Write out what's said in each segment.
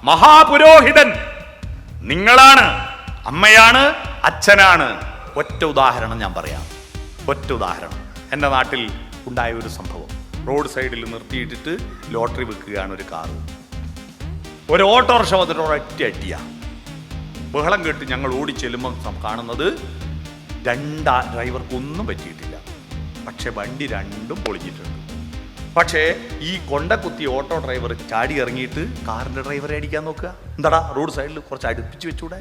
മഹാപുരോഹിതൻ നിങ്ങളാണ്, അമ്മയാണ്, അച്ഛനാണ്. ഒറ്റ ഉദാഹരണം ഞാൻ പറയാം, ഒറ്റ ഉദാഹരണം. എൻ്റെ നാട്ടിൽ ഉണ്ടായ ഒരു സംഭവം. റോഡ് സൈഡിൽ നിർത്തിയിട്ടിട്ട് ലോട്ടറി വെക്കുകയാണ് ഒരു കാറ്. ഒരു ഓട്ടോറിക്ഷ വന്നിട്ട് ഒറ്റ അടിയ. ബഹളം കേട്ട് ഞങ്ങൾ ഓടി ചെല്ലുമ്പോൾ കാണുന്നത് ഡ്രൈവർക്കൊന്നും പറ്റിയിട്ടില്ല, പക്ഷെ വണ്ടി രണ്ടും പൊളിഞ്ഞിട്ടുണ്ട്. പക്ഷേ ഈ കൊണ്ട കുത്തി ഓട്ടോ ഡ്രൈവർ ചാടി ഇറങ്ങിയിട്ട് കാറിൻ്റെ ഡ്രൈവറെ അടിക്കാൻ നോക്കുക. എന്താടാ റോഡ് സൈഡിൽ കുറച്ച് അടുപ്പിച്ച് വെച്ചൂടെ?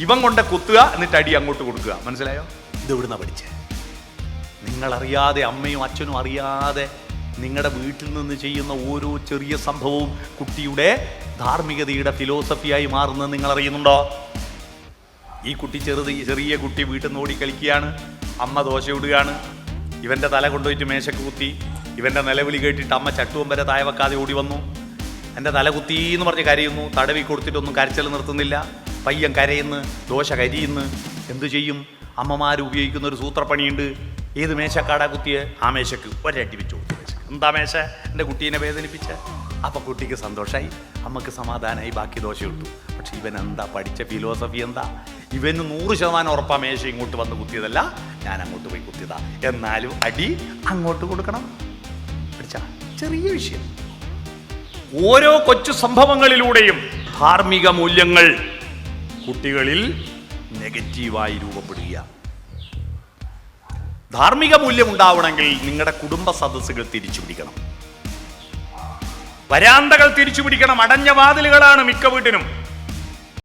ഇവൻ കൊണ്ട കുത്തുക, എന്നിട്ട് അടി അങ്ങോട്ട് കൊടുക്കുക. മനസ്സിലായോ? ഇത് എവിടുന്നാ പഠിച്ചേ? നിങ്ങളറിയാതെ, അമ്മയും അച്ഛനും അറിയാതെ നിങ്ങളുടെ വീട്ടിൽ നിന്ന് ചെയ്യുന്ന ഓരോ ചെറിയ സംഭവവും കുട്ടിയുടെ ധാർമ്മികതയുടെ ഫിലോസഫിയായി മാറുന്നത് നിങ്ങൾ അറിയുന്നുണ്ടോ? ഈ കുട്ടി ചെറിയ കുട്ടി വീട്ടിൽ നിന്ന് ഓടി കളിക്കുകയാണ്. അമ്മ ദോശ ഇടുകയാണ്. ഇവൻ്റെ തല കൊണ്ടുപോയിട്ട് മേശക്ക് കുത്തി. ഇവൻ്റെ നിലവിളി കേട്ടിട്ട് അമ്മ ചട്ടുവം വരെ താഴെ വെക്കാതെ ഓടി വന്നു. എൻ്റെ തല കുത്തി എന്ന് പറഞ്ഞ് കരയുന്നു. തടവി കൊടുത്തിട്ടൊന്നും കരച്ചിൽ നിർത്തുന്നില്ല. പയ്യൻ കരയുന്നു, ദോശ കരിയുന്നു. എന്തു ചെയ്യും? അമ്മമാർ ഉപയോഗിക്കുന്ന ഒരു സൂത്രപ്പണിയുണ്ട്. ഏത് മേശക്കാടാ കുത്തിയെ? ആ മേശക്ക് ഒരടി വെച്ചു കൊടുത്തു. എന്താ മേശ? എൻ്റെ കുട്ടീനെ വേദനിപ്പിച്ച. അപ്പം കുട്ടിക്ക് സന്തോഷമായി, അമ്മക്ക് സമാധാനമായി, ബാക്കി ദോശ ഇട്ടു. പക്ഷെ ഇവൻ എന്താ പഠിച്ച ഫിലോസഫി? എന്താ? ഇവന് 100% ഉറപ്പാ മേശ ഇങ്ങോട്ട് വന്ന് കുത്തിയതല്ല, ഞാൻ അങ്ങോട്ട് പോയി കുത്തിയതാ. എന്നാലും അടി അങ്ങോട്ട് കൊടുക്കണം. പഠിച്ച ചെറിയ വിഷയം. ഓരോ കൊച്ചു സംഭവങ്ങളിലൂടെയും ധാർമ്മിക മൂല്യങ്ങൾ കുട്ടികളിൽ നെഗറ്റീവായി രൂപപ്പെടുക. ധാർമ്മിക മൂല്യം ഉണ്ടാവണമെങ്കിൽ നിങ്ങളുടെ കുടുംബ സദസ്സുകൾ തിരിച്ചുപിടിക്കണം, വരാന്തകൾ തിരിച്ചുപിടിക്കണം. അടഞ്ഞ വാതിലുകളാണ് മിക്ക വീട്ടിനും.